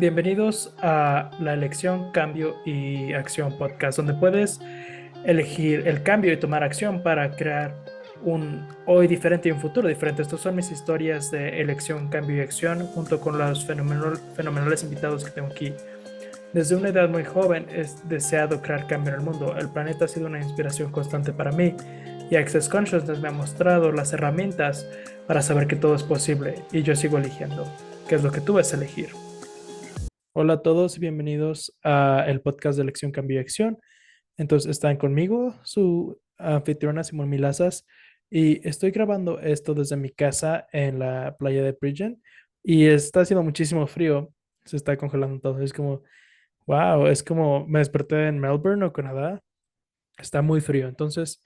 Bienvenidos a la elección, cambio y acción podcast, donde puedes elegir el cambio y tomar acción para crear un hoy diferente y un futuro diferente. Estas son mis historias de elección, cambio y acción, junto con los fenomenales invitados que tengo aquí. Desde una edad muy joven he deseado crear cambio en el mundo. El planeta ha sido una inspiración constante para mí y Access Consciousness me ha mostrado las herramientas para saber que todo es posible y yo sigo eligiendo. ¿Qué es lo que tú vas a elegir? Hola a todos y bienvenidos a el podcast de Elección, Cambio y Acción. Entonces están conmigo su anfitriona Simón Milazas y estoy grabando esto desde mi casa en la playa de Bridgen y está haciendo muchísimo frío, se está congelando todo. Es como, wow, es como me desperté en Melbourne o Canadá, está muy frío. Entonces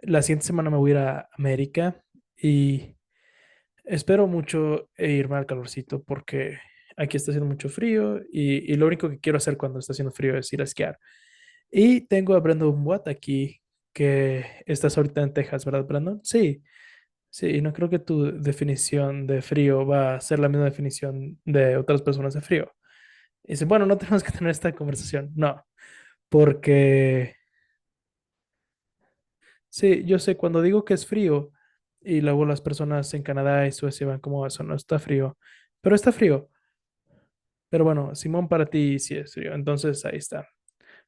la siguiente semana me voy a ir a América y espero mucho irme al calorcito porque aquí está haciendo mucho frío y lo único que quiero hacer cuando está haciendo frío es ir a esquiar. Y tengo a Brandon Watt aquí, que estás ahorita en Texas, ¿verdad, Brandon? Sí, sí, y no creo que tu definición de frío va a ser la misma definición de otras personas de frío. Y dice, bueno, no tenemos que tener esta conversación. No, porque sí, yo sé, cuando digo que es frío y luego las personas en Canadá y Suecia van como eso, no está frío, pero está frío. Pero bueno, Simón, para ti sí es frío, entonces ahí está.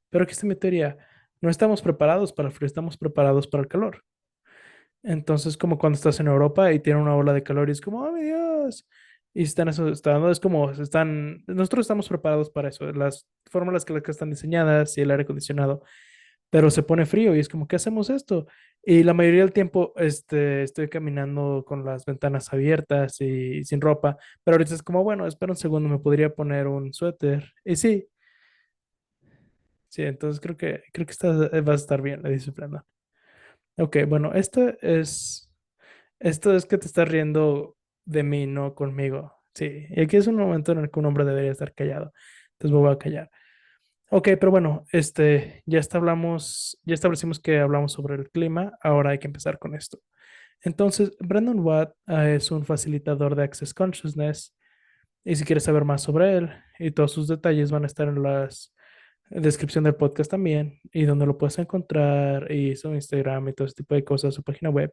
Pero aquí está mi teoría. No estamos preparados para el frío, estamos preparados para el calor. Entonces, como cuando estás en Europa y tiene una ola de calor y es como, ¡oh, mi Dios! Y están eso, están, es como, están, nosotros estamos preparados para eso, las fórmulas que están diseñadas y el aire acondicionado, pero se pone frío y es como, ¿qué hacemos esto? Y la mayoría del tiempo estoy caminando con las ventanas abiertas y sin ropa, pero ahorita es como, bueno, espera un segundo, me podría poner un suéter. Y sí, sí, entonces creo que va a estar bien, le dice Brenda. Ok, bueno, esto es que te estás riendo de mí, no conmigo. Sí, y aquí es un momento en el que un hombre debería estar callado. Entonces me voy a callar. Ok, pero bueno, ya establecimos que hablamos sobre el clima, ahora hay que empezar con esto. Entonces, Brandon Watt es un facilitador de Access Consciousness y si quieres saber más sobre él y todos sus detalles van a estar en las descripción del podcast también y donde lo puedes encontrar y su Instagram y todo ese tipo de cosas, su página web.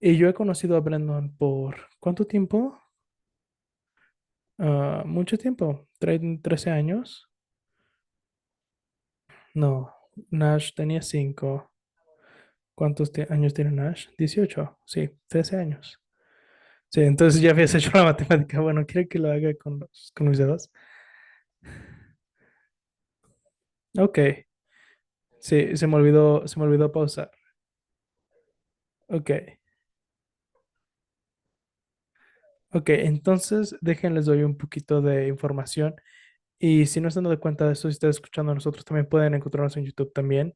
Y yo he conocido a Brandon por ¿cuánto tiempo? Mucho tiempo, 13 años. No, Nash tenía 5. ¿Cuántos años tiene Nash? 18. Sí, 13 años. Sí, entonces ya habías hecho la matemática. Bueno, quiero que lo haga con mis dedos. Ok, sí, se me olvidó pausar. Ok, ok, entonces déjenles doy un poquito de información. Y si no están dando cuenta de eso, si están escuchando a nosotros, también pueden encontrarnos en YouTube también.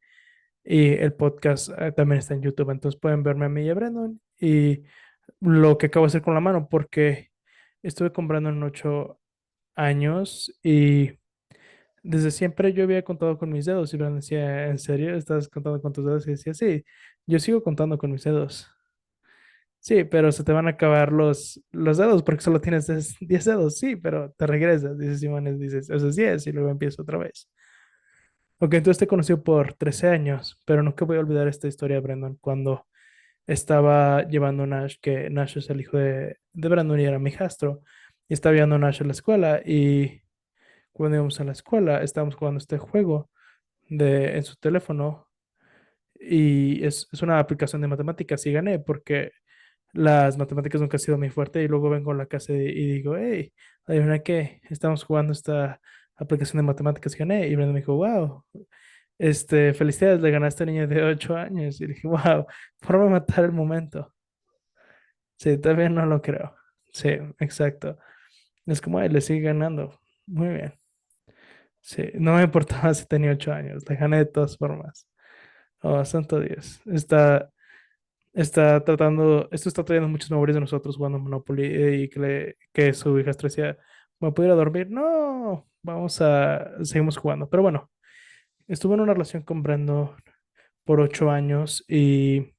Y el podcast también está en YouTube. Entonces pueden verme a mí y a Brandon. Y lo que acabo de hacer con la mano, porque estuve con Brandon 8 años y desde siempre yo había contado con mis dedos. Y Brandon decía, ¿en serio? ¿Estás contando con tus dedos? Y decía, sí, yo sigo contando con mis dedos. Sí, pero se te van a acabar los dedos porque solo tienes 10 dedos. Sí, pero te regresas, dice Simones, dices, eso es 10 y luego empiezo otra vez. Ok, entonces te conocí por 13 años, pero nunca voy a olvidar esta historia, Brandon, cuando estaba llevando a Nash, que Nash es el hijo de Brandon y era mi hijastro, y estaba llevando a Nash a la escuela y cuando íbamos a la escuela estábamos jugando este juego en su teléfono y es una aplicación de matemáticas y gané porque las matemáticas nunca han sido muy fuerte y luego vengo a la casa y digo, hey, adivina qué, estamos jugando esta aplicación de matemáticas y gané y Brandon me dijo, wow. Felicidades, le ganaste a niño de 8 años. Y dije, wow, forma de matar el momento. Sí, todavía no lo creo. Sí, exacto. Es como, ay, le sigue ganando. Muy bien. Sí, no me importaba si tenía 8 años, le gané de todas formas. Oh, santo Dios. Esto está trayendo muchas memorias de nosotros jugando Monopoly y que su hija decía, ¿me puedo ir a dormir? No, seguimos jugando. Pero bueno, estuve en una relación con Brendo por 8 años y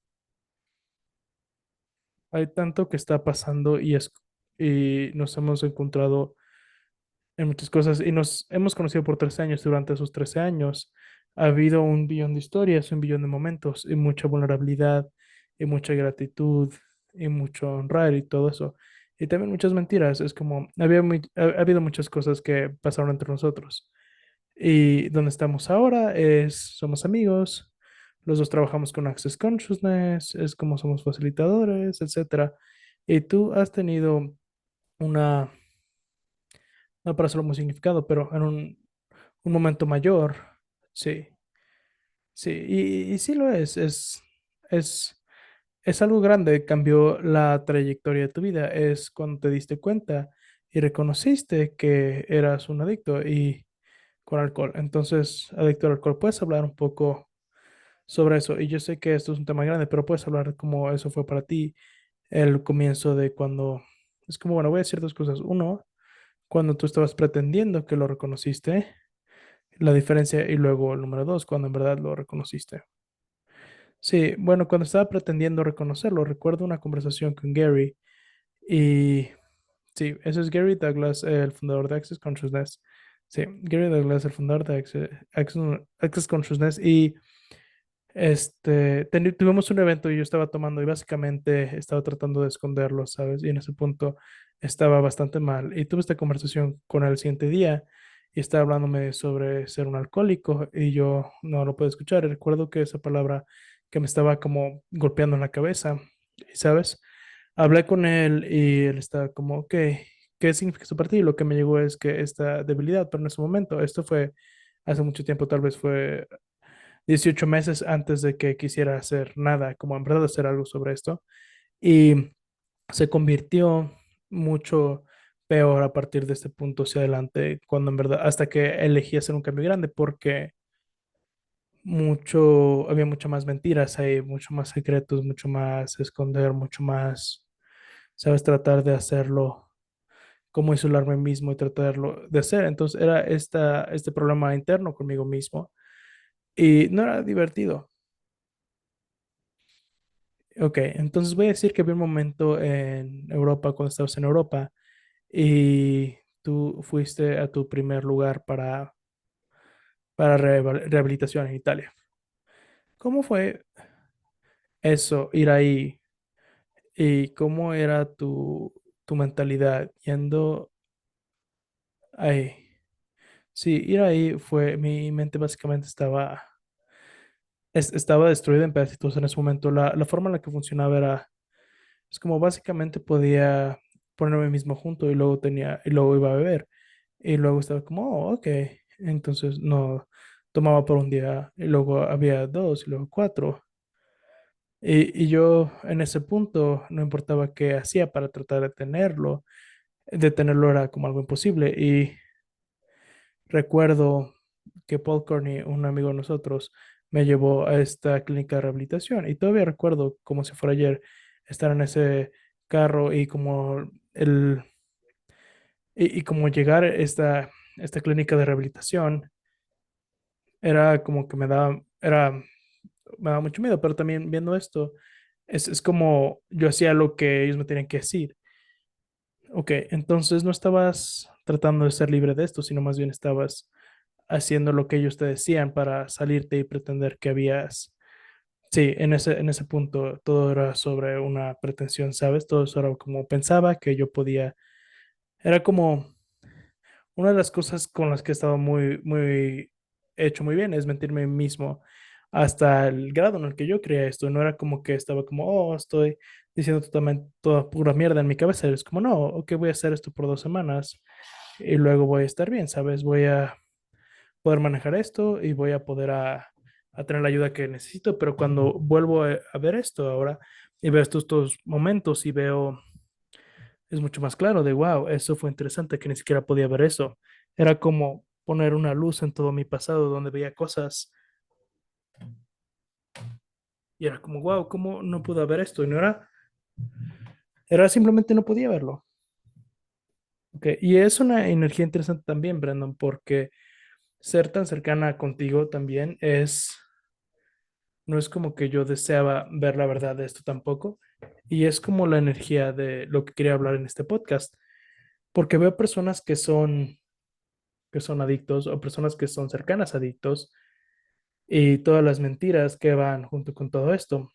hay tanto que está pasando y nos hemos encontrado en muchas cosas y nos hemos conocido por 13 años. Durante esos 13 años ha habido un billón de historias, un billón de momentos y mucha vulnerabilidad y mucha gratitud y mucho honrar y todo eso. Y también muchas mentiras. Es como, ha habido muchas cosas que pasaron entre nosotros. Y donde estamos ahora somos amigos, los dos trabajamos con Access Consciousness, es como somos facilitadores, etcétera. Y tú has tenido una, no para hacerlo muy significado, pero en un momento mayor, sí, sí, y sí lo es, es algo grande, cambió la trayectoria de tu vida, es cuando te diste cuenta y reconociste que eras un adicto y con alcohol. Entonces, adicto al alcohol, ¿puedes hablar un poco sobre eso? Y yo sé que esto es un tema grande, pero puedes hablar de cómo eso fue para ti, el comienzo de cuando, es como, bueno, voy a decir dos cosas. Uno, cuando tú estabas pretendiendo que lo reconociste, la diferencia, y luego el número dos, cuando en verdad lo reconociste. Sí, bueno, cuando estaba pretendiendo reconocerlo, recuerdo una conversación con Gary y sí, ese es Gary Douglas, el fundador de Access Consciousness. Sí, Gary Douglas, el fundador de Access Consciousness y tuvimos un evento y yo estaba tomando y básicamente estaba tratando de esconderlo, ¿sabes? Y en ese punto estaba bastante mal. Y tuve esta conversación con él el siguiente día y estaba hablándome sobre ser un alcohólico y yo no lo puedo escuchar. Y recuerdo que esa palabra que me estaba como golpeando en la cabeza, y, ¿sabes? Hablé con él y él estaba como, ok, ¿qué significa esto para ti? Y lo que me llegó es que esta debilidad, pero en ese momento, esto fue hace mucho tiempo, tal vez fue 18 meses antes de que quisiera hacer nada, como en verdad hacer algo sobre esto. Y se convirtió mucho peor a partir de este punto hacia adelante, cuando en verdad, hasta que elegí hacer un cambio grande, porque había mucho más mentiras ahí, mucho más secretos, mucho más esconder, mucho más, sabes, tratar de hacerlo, como isolarme mismo y tratarlo de hacer. Entonces era este problema interno conmigo mismo y no era divertido. Ok, entonces voy a decir que había un momento en Europa, cuando estabas en Europa, y tú fuiste a tu primer lugar para rehabilitación en Italia. ¿Cómo fue eso, ir ahí? ¿Y cómo era tu mentalidad yendo ahí? Sí, ir ahí fue, mi mente básicamente estaba destruida en pedacitos en ese momento. La forma en la que funcionaba era, es como básicamente podía ponerme mismo junto y luego iba a beber. Y luego estaba como, oh, ok. Entonces no tomaba por un día y luego había dos y luego cuatro. Y yo en ese punto no importaba qué hacía para tratar de tenerlo era como algo imposible. Y recuerdo que Paul Corney, un amigo de nosotros, me llevó a esta clínica de rehabilitación y todavía recuerdo como si fuera ayer estar en ese carro y como y como llegar a esta clínica de rehabilitación era como que me daba mucho miedo, pero también viendo esto, es como yo hacía lo que ellos me tenían que decir. Ok, entonces no estabas tratando de ser libre de esto, sino más bien estabas haciendo lo que ellos te decían para salirte y pretender que habías... Sí, en ese punto todo era sobre una pretensión, ¿sabes? Todo eso era como pensaba que yo podía. Era como una de las cosas con las que he estado hecho muy bien es mentirme a mí mismo hasta el grado en el que yo creía esto. No era como que estaba como, oh, estoy diciendo totalmente toda pura mierda en mi cabeza. Es como, no, ok, voy a hacer esto por 2 semanas y luego voy a estar bien, ¿sabes? Voy a poder manejar esto y voy a poder a tener la ayuda que necesito. Pero cuando vuelvo a ver esto ahora y veo estos momentos y veo es mucho más claro de, wow, eso fue interesante que ni siquiera podía ver eso. Era como poner una luz en todo mi pasado donde veía cosas y era como, wow, ¿cómo no pude ver esto? Y no era simplemente no podía verlo. Okay. Y es una energía interesante también, Brandon, porque ser tan cercana contigo también no es como que yo deseaba ver la verdad de esto tampoco. Y es como la energía de lo que quería hablar en este podcast, porque veo personas que son que son adictos o personas que son cercanas a adictos y todas las mentiras que van junto con todo esto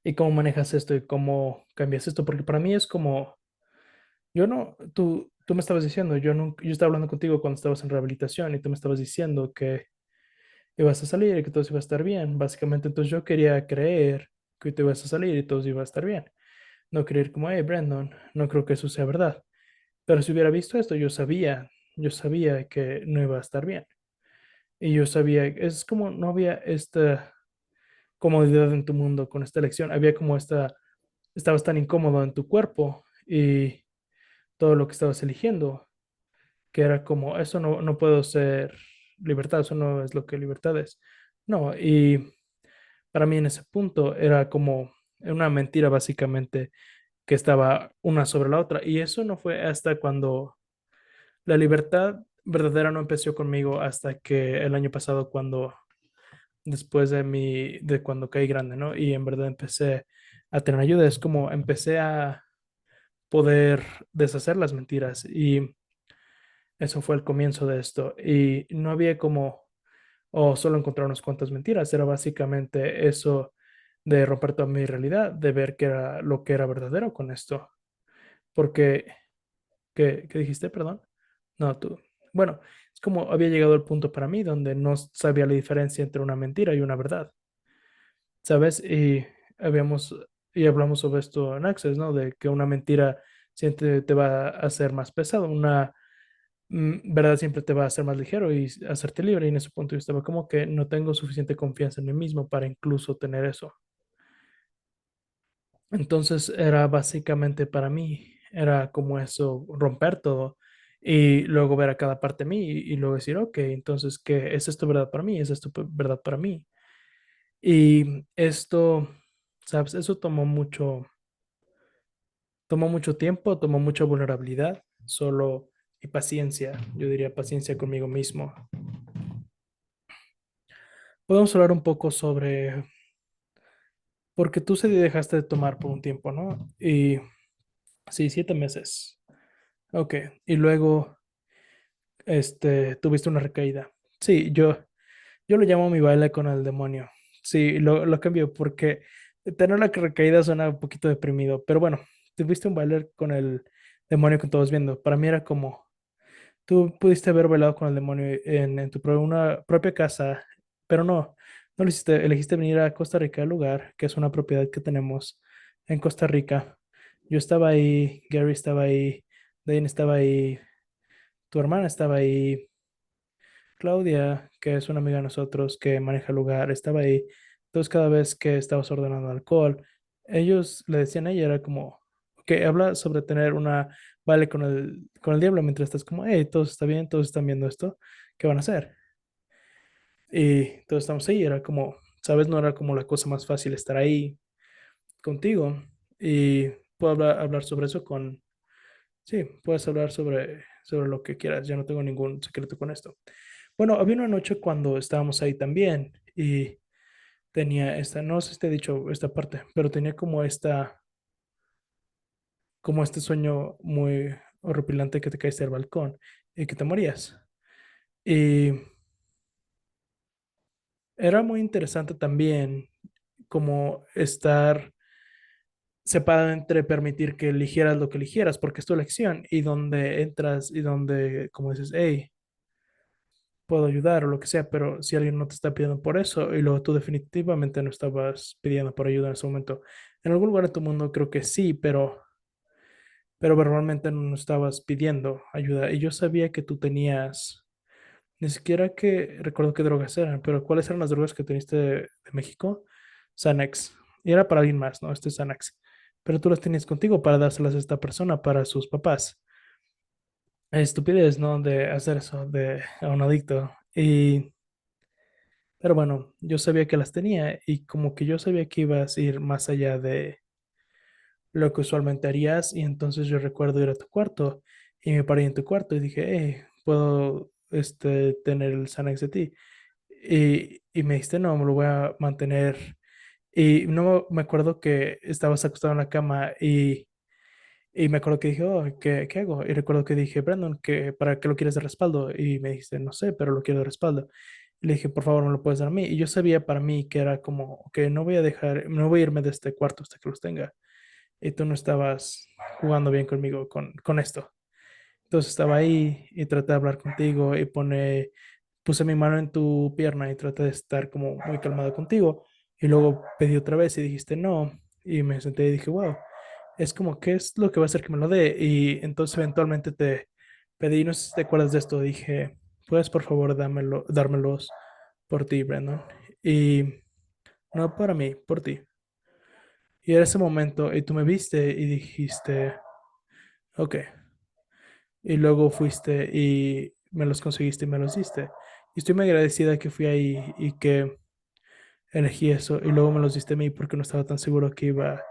y cómo manejas esto y cómo cambias esto, porque para mí es como, yo no, tú me estabas diciendo, yo no, yo estaba hablando contigo cuando estabas en rehabilitación y tú me estabas diciendo que ibas a salir y que todo iba a estar bien, básicamente, entonces yo quería creer que tú ibas a salir y todo iba a estar bien, no creer como, hey, Brandon, no creo que eso sea verdad, pero si hubiera visto esto, yo sabía que no iba a estar bien. Y yo sabía, es como no había esta comodidad en tu mundo con esta elección, había como esta, estabas tan incómodo en tu cuerpo y todo lo que estabas eligiendo, que era como, eso no, no puedo ser libertad, eso no es lo que libertad es. No, y para mí en ese punto era como una mentira básicamente que estaba una sobre la otra. Y eso no fue hasta cuando la libertad verdadera no empezó conmigo, hasta que el año pasado cuando después de cuando caí grande, ¿no? Y en verdad empecé a tener ayuda, es como empecé a poder deshacer las mentiras y eso fue el comienzo de esto. Y no había como, o solo encontrar unas cuantas mentiras, era básicamente eso de romper toda mi realidad, de ver qué era lo que era verdadero con esto. Porque, ¿qué dijiste? Perdón. No, tú. Bueno, es como había llegado el punto para mí donde no sabía la diferencia entre una mentira y una verdad. ¿Sabes? Y habíamos, y hablamos sobre esto en Access, ¿no? De que una mentira siempre te va a hacer más pesado, una verdad siempre te va a hacer más ligero y hacerte libre. Y en ese punto yo estaba como que no tengo suficiente confianza en mí mismo para incluso tener eso. Entonces era básicamente para mí, era como eso, romper todo y luego ver a cada parte de mí y luego decir, ok, entonces, ¿qué es esto verdad para mí? ¿Es esto verdad para mí? Y esto, ¿sabes? Eso tomó mucho tiempo, tomó mucha vulnerabilidad, solo y paciencia, yo diría paciencia conmigo mismo. Podemos hablar un poco sobre, porque tú se dejaste de tomar por un tiempo, ¿no? Y sí, 7 meses. Ok, y luego, tuviste una recaída. Sí, yo lo llamo mi baile con el demonio. Sí, lo cambio porque tener la recaída suena un poquito deprimido, pero bueno, tuviste un baile con el demonio que todos viendo. Para mí era como, tú pudiste haber bailado con el demonio en tu una propia casa, pero no, no lo hiciste. Elegiste venir a Costa Rica, el lugar, que es una propiedad que tenemos en Costa Rica. Yo estaba ahí, Gary estaba ahí, Dane estaba ahí, tu hermana estaba ahí, Claudia, que es una amiga de nosotros que maneja el lugar, estaba ahí. Entonces, cada vez que estabas ordenando alcohol, ellos le decían a ella, era como, que habla sobre tener una vale con el diablo, mientras estás como, hey, todo está bien, todos están viendo esto, ¿qué van a hacer? Y todos estamos ahí, era como, ¿sabes? No era como la cosa más fácil estar ahí contigo. Y puedo hablar sobre eso sí, puedes hablar sobre lo que quieras, yo no tengo ningún secreto con esto. Bueno, había una noche cuando estábamos ahí también y tenía esta, no sé si te he dicho esta parte, pero tenía como este sueño muy horripilante que te caíste del balcón y que te morías. Y era muy interesante también como estar separado entre permitir que eligieras lo que eligieras, porque es tu elección, y donde entras y donde, como dices, hey, puedo ayudar o lo que sea, pero si alguien no te está pidiendo por eso y luego tú definitivamente no estabas pidiendo por ayuda en ese momento, en algún lugar de tu mundo creo que sí, pero verbalmente no estabas pidiendo ayuda. Y yo sabía que tú tenías, ni siquiera que recuerdo qué drogas eran, pero cuáles eran las drogas que teniste de México. Xanax. Y era para alguien más, ¿no? Este es Xanax. Pero tú las tenías contigo para dárselas a esta persona, para sus papás. Estupidez, ¿no? De hacer eso a un adicto. Pero bueno, yo sabía que las tenía y como que yo sabía que ibas a ir más allá de lo que usualmente harías y entonces yo recuerdo ir a tu cuarto y me paré en tu cuarto y dije, puedo tener el Xanax de ti. Y me dijiste, no, me lo voy a mantener. Y no me acuerdo que estabas acostado en la cama Y me acuerdo que dije, oh, ¿qué hago? Y recuerdo que dije, Brandon, ¿para qué lo quieres de respaldo? Y me dijiste, no sé, pero lo quiero de respaldo. Y le dije, por favor, me lo puedes dar a mí. Y yo sabía para mí que era como que no voy a dejar, no voy a irme de este cuarto hasta que los tenga. Y tú no estabas jugando bien conmigo con esto. Entonces estaba ahí y traté de hablar contigo y puse mi mano en tu pierna y traté de estar como muy calmado contigo. Y luego pedí otra vez y dijiste no. Y me senté y dije, wow, es como, ¿qué es lo que va a hacer que me lo dé? Y entonces eventualmente te pedí, no sé si te acuerdas de esto, dije, puedes por favor dármelos por ti, Brandon. Y no para mí, por ti. Y era ese momento y tú me viste y dijiste, ok. Y luego fuiste y me los conseguiste y me los diste. Y estoy muy agradecida que fui ahí y que elegí eso y luego me los diste a mí porque no estaba tan seguro que iba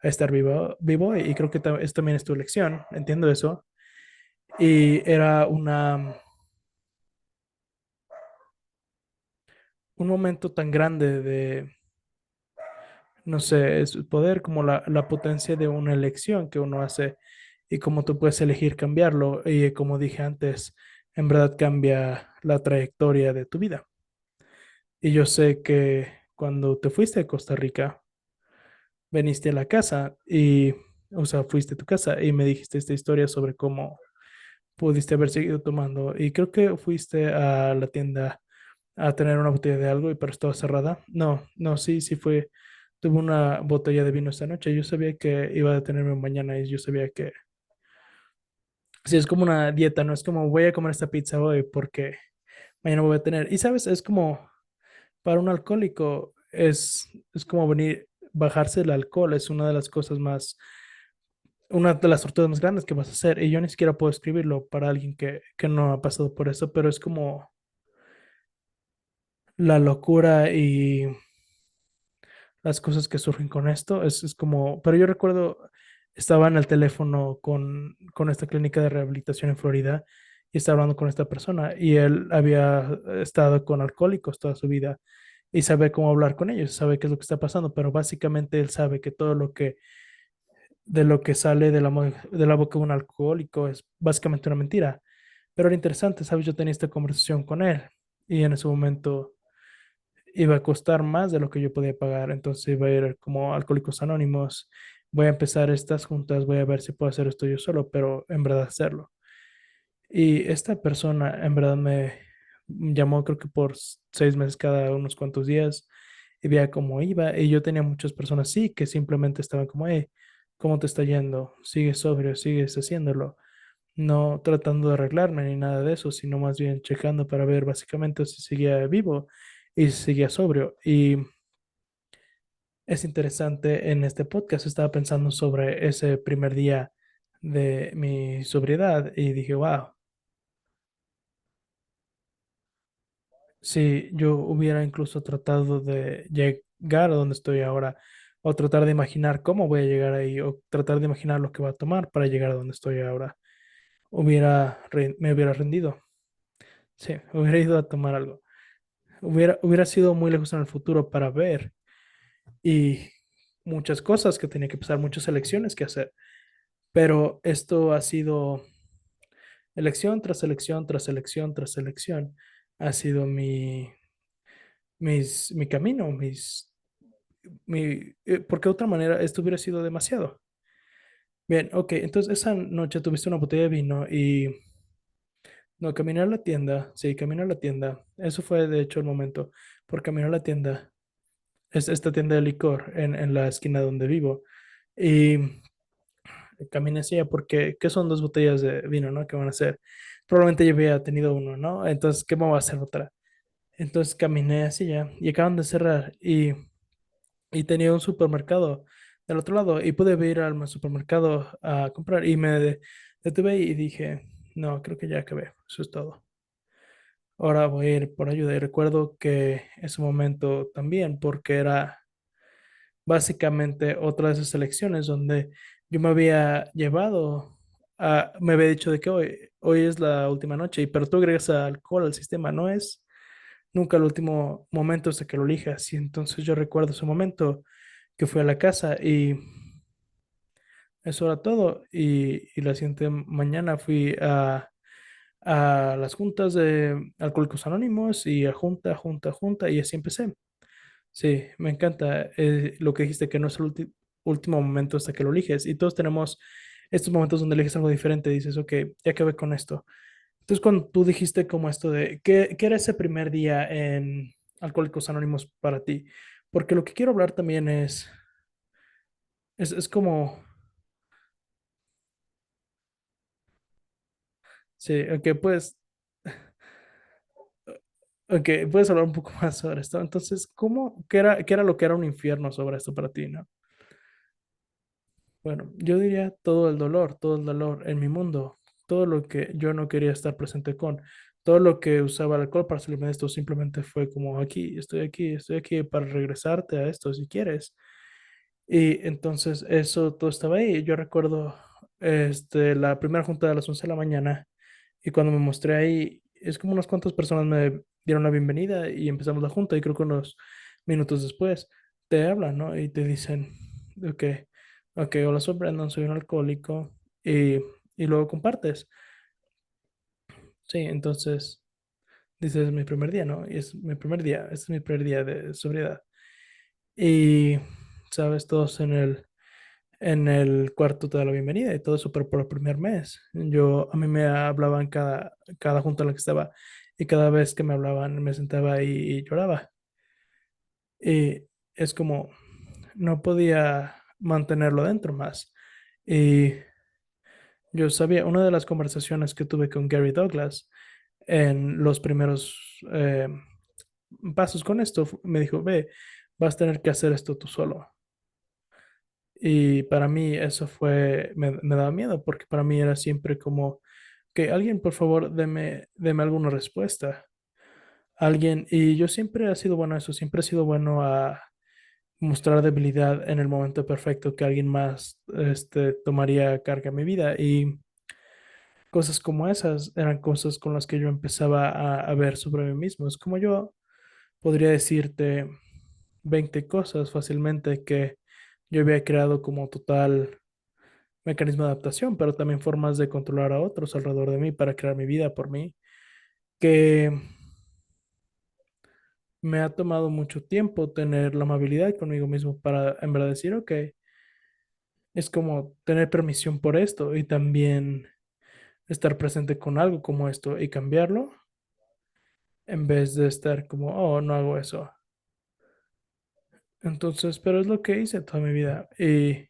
a estar vivo y creo que eso también es tu elección, entiendo eso. Y era un momento tan grande de, no sé, es poder como la potencia de una elección que uno hace y cómo tú puedes elegir cambiarlo y como dije antes, en verdad cambia la trayectoria de tu vida. Y yo sé que cuando te fuiste a Costa Rica, viniste a la casa y, o sea, fuiste a tu casa y me dijiste esta historia sobre cómo pudiste haber seguido tomando. Y creo que fuiste a la tienda a tener una botella de algo, y pero estaba cerrada. No, no, sí fue. Tuve una botella de vino esta noche. Yo sabía que iba a detenerme mañana y yo sabía que, sí, es como una dieta, no es como voy a comer esta pizza hoy porque mañana voy a tener. Y sabes, es como para un alcohólico es como bajarse el alcohol, es una de las cosas una de las torturas más grandes que vas a hacer. Y yo ni siquiera puedo escribirlo para alguien que no ha pasado por eso, pero es como la locura y las cosas que surgen con esto. Es como, pero yo recuerdo, estaba en el teléfono con esta clínica de rehabilitación en Florida y estaba hablando con esta persona y él había estado con alcohólicos toda su vida y sabe cómo hablar con ellos, sabe qué es lo que está pasando, pero básicamente él sabe que todo de lo que sale de la boca de un alcohólico es básicamente una mentira. Pero era interesante, ¿sabes? Yo tenía esta conversación con él y en ese momento iba a costar más de lo que yo podía pagar, entonces iba a ir como Alcohólicos Anónimos, voy a empezar estas juntas, voy a ver si puedo hacer esto yo solo, pero en verdad hacerlo. Y esta persona en verdad me llamó creo que por 6 meses cada unos cuantos días y veía cómo iba. Y yo tenía muchas personas así que simplemente estaban como, hey, ¿cómo te está yendo? ¿Sigues sobrio? ¿Sigues haciéndolo? No tratando de arreglarme ni nada de eso, sino más bien checando para ver básicamente si seguía vivo y si seguía sobrio. Y es interesante, en este podcast estaba pensando sobre ese primer día de mi sobriedad y dije, wow. Si yo hubiera incluso tratado de llegar a donde estoy ahora, o tratar de imaginar cómo voy a llegar ahí, o tratar de imaginar lo que va a tomar para llegar a donde estoy ahora, me hubiera rendido. Sí, hubiera ido a tomar algo. Hubiera sido muy lejos en el futuro para ver y muchas cosas que tenía que pasar, muchas elecciones que hacer. Pero esto ha sido elección tras elección, tras elección, tras elección. Ha sido mi camino, porque de otra manera esto hubiera sido demasiado. Bien, ok, entonces esa noche tuviste una botella de vino y no, caminé a la tienda, sí, caminé a la tienda. Eso fue de hecho el momento, por caminar a la tienda, es esta tienda de licor en la esquina donde vivo. Y caminé hacia allá porque, ¿qué son 2 botellas de vino, no? ¿Qué van a hacer? Probablemente yo había tenido uno, ¿no? Entonces, ¿qué me va a hacer otra? Entonces caminé hacia allá y acaban de cerrar y tenía un supermercado del otro lado y pude ir al supermercado a comprar y detuve y dije, no, creo que ya acabé, eso es todo. Ahora voy a ir por ayuda y recuerdo que ese momento también, porque era básicamente otra de esas elecciones donde yo me había me había dicho de que hoy es la última noche, pero tú agregas alcohol al sistema, no es nunca el último momento hasta que lo elijas. Y entonces yo recuerdo ese momento que fui a la casa y eso era todo. Y la siguiente mañana fui a las juntas de Alcohólicos Anónimos y a junta, y así empecé. Sí, me encanta lo que dijiste, que no es el último momento hasta que lo eliges. Y todos tenemos estos momentos donde eliges algo diferente, dices, ok, ya acabé con esto. Entonces, cuando tú dijiste como esto de, ¿qué era ese primer día en Alcohólicos Anónimos para ti? Porque lo que quiero hablar también es como, sí, ok, pues, ok, puedes hablar un poco más sobre esto. Entonces, qué era lo que era un infierno sobre esto para ti, ¿no? Bueno, yo diría todo el dolor en mi mundo, todo lo que yo no quería estar presente con, todo lo que usaba el alcohol para salirme de esto, simplemente fue como estoy aquí para regresarte a esto si quieres. Y entonces eso todo estaba ahí. Yo recuerdo la primera junta de las 11 de la mañana y cuando me mostré ahí, es como unas cuantas personas me dieron la bienvenida y empezamos la junta y creo que unos minutos después te hablan, ¿no? Y te dicen, ok, ok, hola, soy Brandon, soy un alcohólico y luego compartes. Sí, entonces dices, es mi primer día, ¿no? Y es mi primer día, este es mi primer día de sobriedad. Y, sabes, todos en el cuarto te da la bienvenida y todo eso, pero por el primer mes. A mí me hablaban cada junta en la que estaba y cada vez que me hablaban me sentaba ahí y lloraba. Y es como, no podía mantenerlo dentro más. Y yo sabía, una de las conversaciones que tuve con Gary Douglas en los primeros pasos con esto, me dijo, ve, vas a tener que hacer esto tú solo. Y para mí eso me daba miedo porque para mí era siempre como que alguien, por favor, deme alguna respuesta. Alguien, y yo siempre he sido bueno a eso, siempre he sido bueno a mostrar debilidad en el momento perfecto que alguien más tomaría carga en mi vida. Y cosas como esas eran cosas con las que yo empezaba a ver sobre mí mismo. Es como yo podría decirte 20 cosas fácilmente que yo había creado como total mecanismo de adaptación, pero también formas de controlar a otros alrededor de mí para crear mi vida por mí, que me ha tomado mucho tiempo tener la amabilidad conmigo mismo para en verdad decir, ok, es como tener permisión por esto y también estar presente con algo como esto y cambiarlo en vez de estar como, oh, no hago eso. Entonces, pero es lo que hice toda mi vida y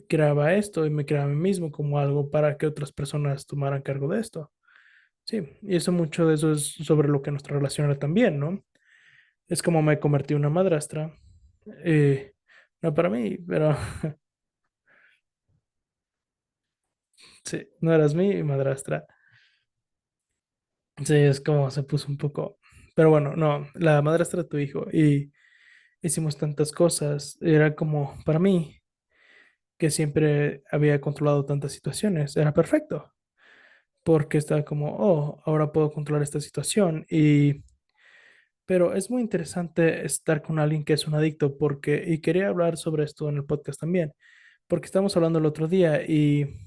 creaba esto y me creaba a mí mismo como algo para que otras personas tomaran cargo de esto. Sí, y eso mucho de eso es sobre lo que nuestra relación era también, ¿no? Es como me convertí en una madrastra. eh, no para mí, pero sí, no eras mi madrastra. Sí, es como se puso un poco. Pero bueno, no, la madrastra de tu hijo. Y hicimos tantas cosas. Era como, para mí, que siempre había controlado tantas situaciones, era perfecto. Porque estaba como, oh, ahora puedo controlar esta situación. Pero es muy interesante estar con alguien que es un adicto porque, y quería hablar sobre esto en el podcast también, porque estamos hablando el otro día y,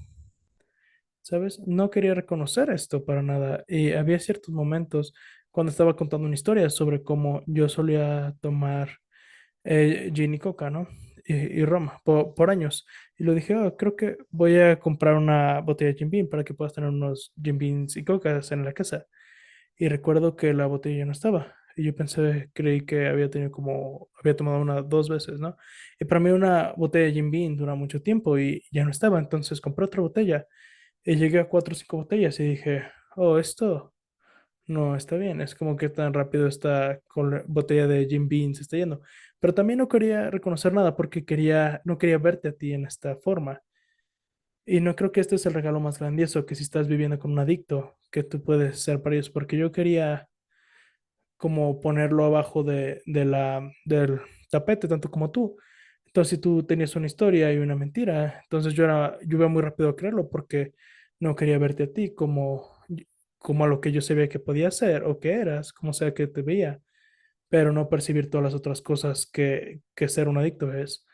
¿sabes? No quería reconocer esto para nada. Y había ciertos momentos cuando estaba contando una historia sobre cómo yo solía tomar gin y coca, ¿no? Y ron por años. Y lo dije, "Oh, creo que voy a comprar una botella de Jim Beam para que puedas tener unos Jim Beams y cocas en la casa. Y recuerdo que la botella ya no estaba. Y yo pensé, creí que había tomado una 2 veces, ¿no? Y para mí una botella de Jim Beam dura mucho tiempo y ya no estaba. Entonces compré otra botella y llegué a 4 o 5 botellas y dije, oh, esto no está bien. Es como que tan rápido esta botella de Jim Beam se está yendo. Pero también no quería reconocer nada porque no quería verte a ti en esta forma. Y no creo que este es el regalo más grandioso que si estás viviendo con un adicto, que tú puedes ser para ellos, porque yo quería como ponerlo abajo del tapete, tanto como tú. Entonces, si tú tenías una historia y una mentira, entonces yo iba muy rápido a creerlo porque no quería verte a ti como a lo que yo sabía que podía ser o que eras, como sea que te veía, pero no percibir todas las otras cosas que ser un adicto es.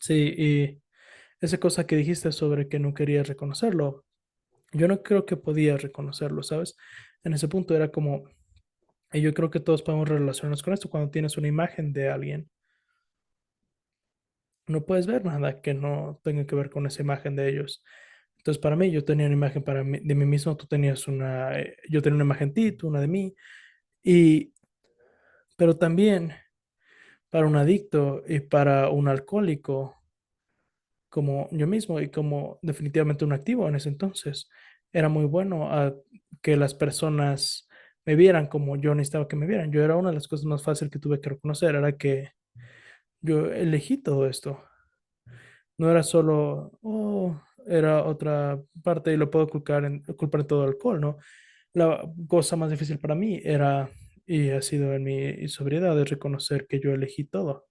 Sí, y esa cosa que dijiste sobre que no querías reconocerlo, yo no creo que podías reconocerlo, ¿sabes? En ese punto era como, y yo creo que todos podemos relacionarnos con esto, cuando tienes una imagen de alguien, no puedes ver nada que no tenga que ver con esa imagen de ellos. Entonces, para mí, yo tenía una imagen de mí mismo, tú tenías una, yo tenía una imagen de ti, tú una de mí, y, pero también para un adicto y para un alcohólico, como yo mismo y como definitivamente un activo en ese entonces, era muy bueno a que las personas me vieran como yo necesitaba que me vieran. Yo era una de las cosas más fáciles que tuve que reconocer, era que yo elegí todo esto. No era solo, oh, era otra parte y lo puedo culpar en todo el alcohol, ¿no? La cosa más difícil para mí era, y ha sido en mi sobriedad, es reconocer que yo elegí todo.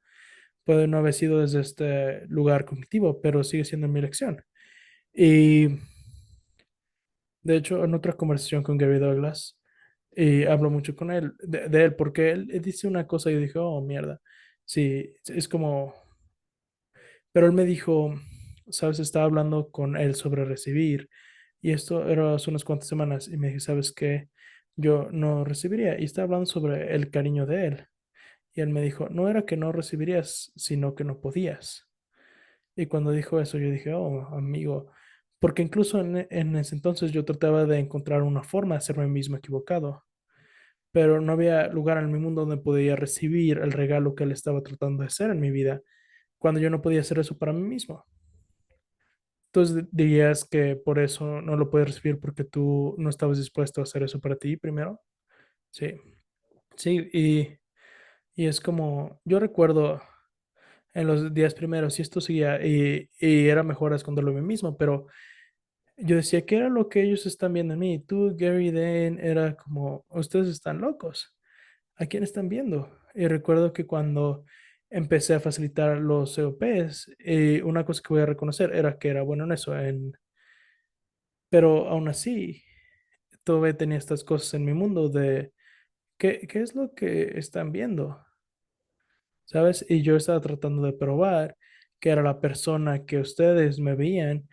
Puede no haber sido desde este lugar cognitivo, pero sigue siendo mi elección. Y de hecho, en otra conversación con Gary Douglas, y hablo mucho con él, de él, porque él dice una cosa y yo dije, oh, mierda. Sí, es como, pero él me dijo, sabes, estaba hablando con él sobre recibir, y esto era hace unas cuantas semanas, y me dije, ¿sabes qué? Yo no recibiría, y estaba hablando sobre el cariño de él, y él me dijo, no era que no recibirías, sino que no podías. Y cuando dijo eso, yo dije, oh, amigo, porque incluso en ese entonces yo trataba de encontrar una forma de hacerme mismo equivocado, pero no había lugar en mi mundo donde podía recibir el regalo que él estaba tratando de hacer en mi vida, cuando yo no podía hacer eso para mí mismo. Entonces dirías que por eso no lo puedes recibir porque tú no estabas dispuesto a hacer eso para ti primero. Sí, sí, y es como, yo recuerdo en los días primeros, y esto seguía, y era mejor esconderlo a mí mismo, pero yo decía, ¿qué era lo que ellos están viendo en mí? Tú, Gary, Dane, era como, ustedes están locos. ¿A quién están viendo? Y recuerdo que cuando empecé a facilitar los COPs, una cosa que voy a reconocer era que era bueno en eso, pero aún así, todavía tenía estas cosas en mi mundo de, ¿qué es lo que están viendo? ¿Sabes? Y yo estaba tratando de probar que era la persona que ustedes me veían,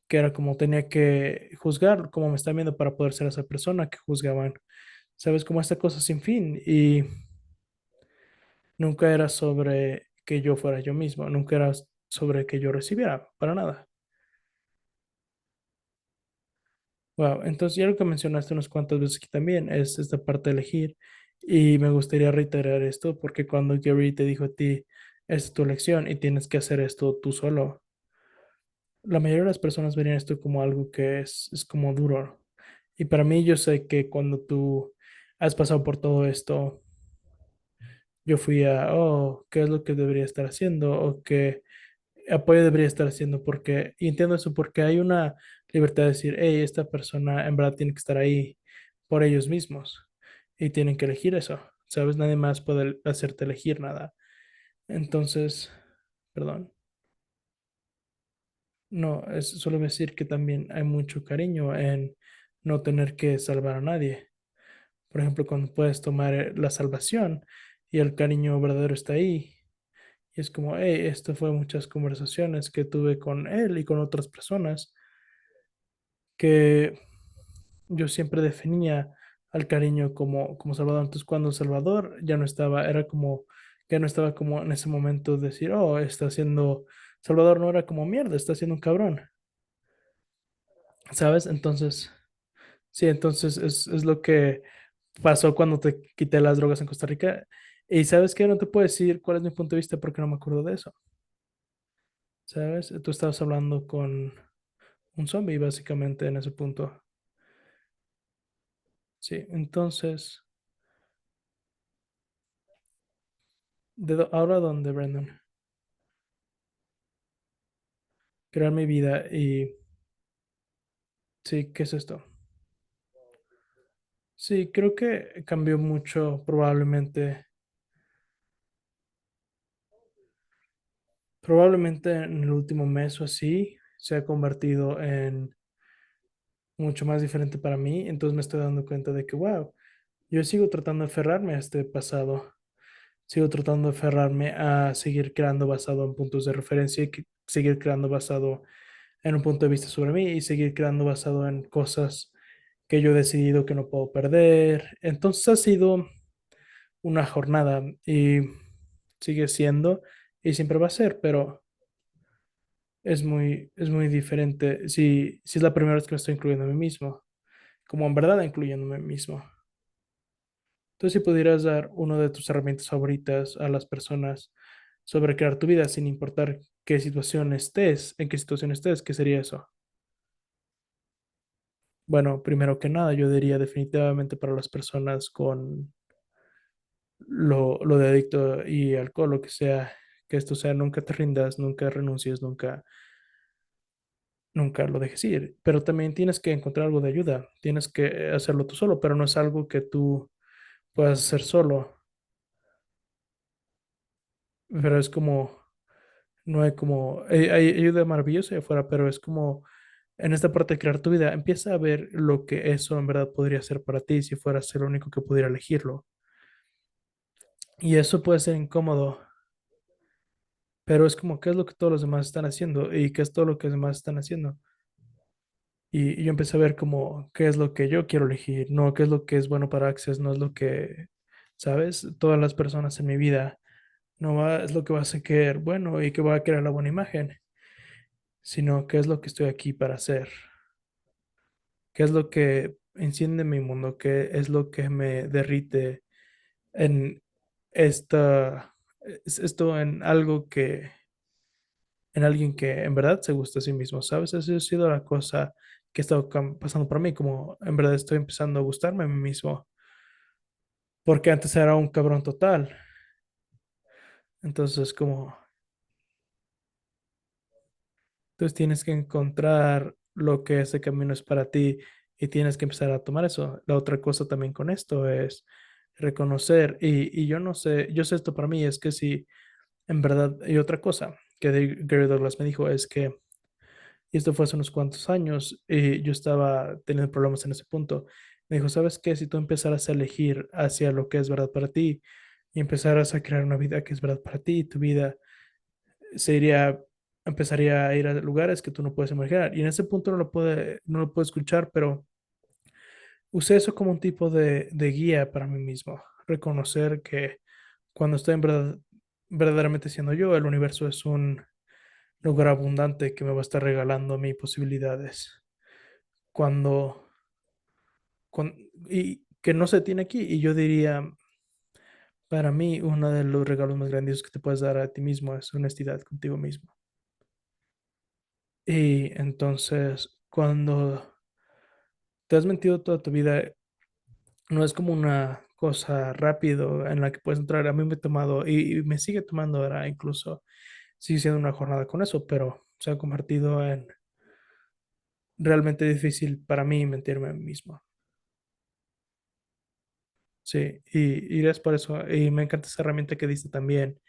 que era como tenía que juzgar, como me están viendo para poder ser esa persona que juzgaban. ¿Sabes? Como esta cosa sin fin. Y nunca era sobre que yo fuera yo mismo, nunca era sobre que yo recibiera, para nada. Wow, entonces ya lo que mencionaste unas cuantas veces aquí también es esta parte de elegir. Y me gustaría reiterar esto porque cuando Gary te dijo a ti, es tu elección y tienes que hacer esto tú solo, la mayoría de las personas verían esto como algo que es como duro. Y para mí yo sé que cuando tú has pasado por todo esto, yo fui a, oh, ¿qué es lo que debería estar haciendo? O qué apoyo debería estar haciendo, porque, y entiendo eso, porque hay una libertad de decir, hey, esta persona en verdad tiene que estar ahí por ellos mismos y tienen que elegir eso, ¿sabes? Nadie más puede hacerte elegir nada. Entonces, perdón, no, es solo decir que también hay mucho cariño en no tener que salvar a nadie. Por ejemplo, cuando puedes tomar la salvación y el cariño verdadero está ahí. Y es como, hey, esto fue muchas conversaciones que tuve con él y con otras personas que yo siempre definía al cariño como Salvador. Entonces, cuando Salvador ya no estaba, era como, ya no estaba como en ese momento de decir, oh, está haciendo, Salvador no era como mierda, está haciendo un cabrón, ¿sabes? Entonces, sí, entonces es lo que pasó cuando te quité las drogas en Costa Rica. Y sabes que no te puedo decir cuál es mi punto de vista porque no me acuerdo de eso, ¿sabes? Tú estabas hablando con un zombie básicamente en ese punto. Sí, entonces, ahora dónde, Brandon? Crear mi vida y sí, ¿qué es esto? Sí, creo que cambió mucho probablemente en el último mes o así se ha convertido en mucho más diferente para mí, entonces me estoy dando cuenta de que, wow, yo sigo tratando de aferrarme a este pasado, sigo tratando de aferrarme a seguir creando basado en puntos de referencia y seguir creando basado en un punto de vista sobre mí y seguir creando basado en cosas que yo he decidido que no puedo perder. Entonces ha sido una jornada y sigue siendo y siempre va a ser, pero es muy diferente si es la primera vez que me estoy incluyendo a mí mismo, como en verdad incluyéndome a mí mismo. Entonces, si pudieras dar una de tus herramientas favoritas a las personas sobre crear tu vida sin importar qué situación estés, en qué situación estés, ¿qué sería eso? Bueno, primero que nada, yo diría definitivamente para las personas con lo de adicto y alcohol, lo que sea, que esto sea, nunca te rindas, nunca renuncies, nunca lo dejes ir. Pero también tienes que encontrar algo de ayuda, tienes que hacerlo tú solo, pero no es algo que tú puedas hacer solo, pero es como, no hay como, hay ayuda maravillosa allá afuera, pero es como en esta parte de crear tu vida, empieza a ver lo que eso en verdad podría ser para ti si fueras el único que pudiera elegirlo. Y eso puede ser incómodo, pero es como, ¿qué es lo que todos los demás están haciendo? ¿Y qué es todo lo que los demás están haciendo? Y yo empecé a ver como, ¿qué es lo que yo quiero elegir? No, ¿qué es lo que es bueno para Access? No es lo que, ¿sabes? Todas las personas en mi vida no va, es lo que va a hacer bueno y que va a crear la buena imagen, sino qué es lo que estoy aquí para hacer, qué es lo que enciende mi mundo, qué es lo que me derrite en esto en algo que en alguien que en verdad se gusta a sí mismo, ¿sabes? Esa ha sido la cosa que ha estado pasando por mí, como en verdad estoy empezando a gustarme a mí mismo, porque antes era un cabrón total. Entonces, entonces tienes que encontrar lo que ese camino es para ti y tienes que empezar a tomar eso. La otra cosa también con esto es reconocer, y yo no sé, yo sé esto para mí, es que si en verdad, y otra cosa que Gary Douglas me dijo es que y esto fue hace unos cuantos años, y yo estaba teniendo problemas en ese punto. Me dijo, ¿sabes qué? Si tú empezaras a elegir hacia lo que es verdad para ti y empezaras a crear una vida que es verdad para ti, tu vida se iría, empezaría a ir a lugares que tú no puedes imaginar. Y en ese punto no lo puedo escuchar, pero usé eso como un tipo de guía para mí mismo. Reconocer que cuando estoy en verdad, verdaderamente siendo yo, el universo es un lugar abundante que me va a estar regalando a mí posibilidades. Cuando, y que no se tiene aquí. Y yo diría, para mí, uno de los regalos más grandiosos que te puedes dar a ti mismo es honestidad contigo mismo. Y entonces, cuando te has mentido toda tu vida, no es como una cosa rápido en la que puedes entrar. A mí me he tomado, y me sigue tomando ahora, incluso sigue siendo una jornada con eso, pero se ha convertido en realmente difícil para mí mentirme a mí mismo. Sí, y es por eso, y me encanta esa herramienta que diste también.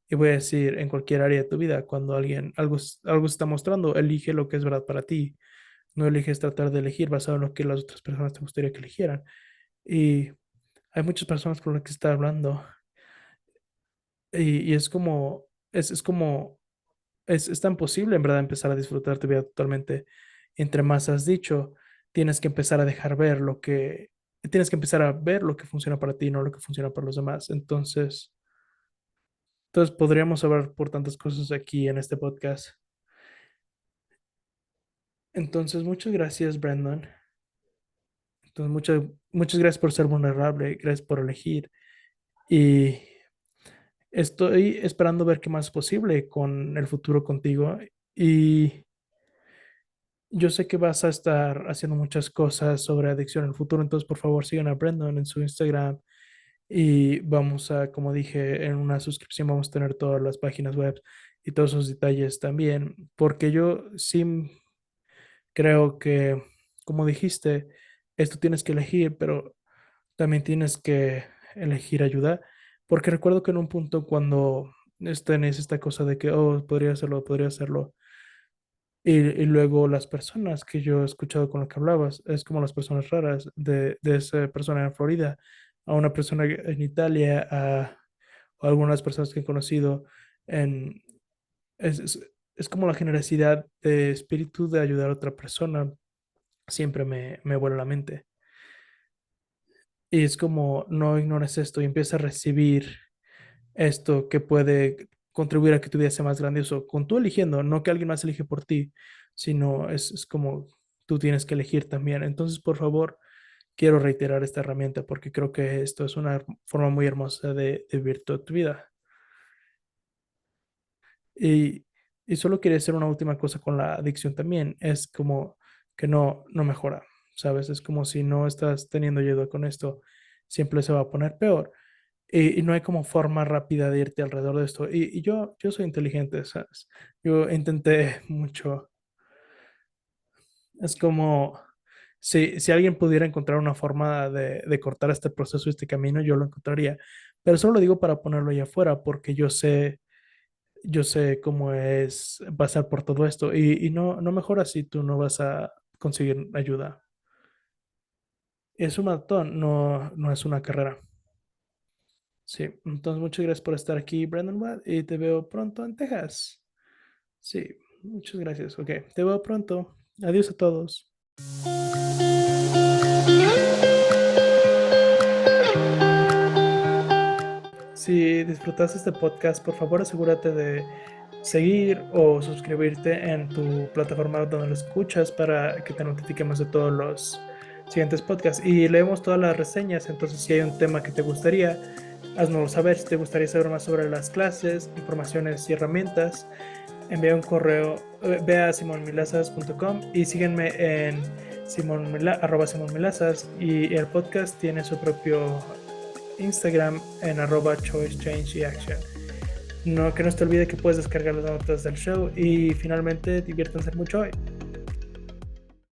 Y voy a decir, en cualquier área de tu vida, cuando alguien, algo se está mostrando, elige lo que es verdad para ti. No eliges tratar de elegir basado en lo que las otras personas te gustaría que eligieran. Y hay muchas personas con las que está hablando. Y es como, es como, es tan posible en verdad empezar a disfrutar tu vida totalmente. Entre más has dicho, tienes que empezar a dejar ver tienes que empezar a ver lo que funciona para ti, no lo que funciona para los demás. Entonces podríamos hablar por tantas cosas aquí en este podcast. Entonces, muchas gracias, Brandon. Entonces, muchas gracias por ser vulnerable, gracias por elegir. Y estoy esperando ver qué más es posible con el futuro contigo. Y yo sé que vas a estar haciendo muchas cosas sobre adicción en el futuro, entonces por favor sigan a Brandon en su Instagram y vamos a, como dije, en una suscripción vamos a tener todas las páginas web y todos esos detalles también, porque yo sí creo que, como dijiste, esto tienes que elegir, pero también tienes que elegir ayuda, porque recuerdo que en un punto cuando tenés esta cosa de que, oh, podría hacerlo, y luego las personas que yo he escuchado con lo que hablabas, es como las personas raras de esa persona en Florida, a una persona en Italia, a o algunas personas que he conocido, en, es, es, es como la generosidad de espíritu de ayudar a otra persona, siempre me vuela la mente. Y es como, no ignores esto y empieza a recibir esto que puede contribuir a que tu vida sea más grandioso, con tú eligiendo, no que alguien más elige por ti, sino es como tú tienes que elegir también. Entonces, por favor, quiero reiterar esta herramienta porque creo que esto es una forma muy hermosa de vivir toda tu vida. Y, y solo quería hacer una última cosa con la adicción también, es como que no mejora, ¿sabes? Es como si no estás teniendo ayuda con esto, siempre se va a poner peor. Y no hay como forma rápida de irte alrededor de esto. Y yo soy inteligente, ¿sabes? Yo intenté mucho. Es como si alguien pudiera encontrar una forma de cortar este proceso, este camino, yo lo encontraría. Pero solo lo digo para ponerlo allá afuera, porque yo sé cómo es pasar por todo esto. Y no mejora si tú no vas a conseguir ayuda. Es un maratón, no es una carrera. Sí, entonces muchas gracias por estar aquí, Brandon Watt, y te veo pronto en Texas. Sí, muchas gracias. Ok, te veo pronto. Adiós a todos. Si disfrutaste este podcast, por favor asegúrate de seguir o suscribirte en tu plataforma donde lo escuchas para que te notifiquemos de todos los siguientes podcasts. Y leemos todas las reseñas, entonces si hay un tema que te gustaría, haznoslo saber. Si te gustaría saber más sobre las clases, informaciones y herramientas, envía un correo, ve a simonmilazas.com y síguenme en @simonmilazas, y el podcast tiene su propio Instagram en @choice, change y action. No, que no se te olvide que puedes descargar las notas del show y finalmente diviértanse mucho hoy.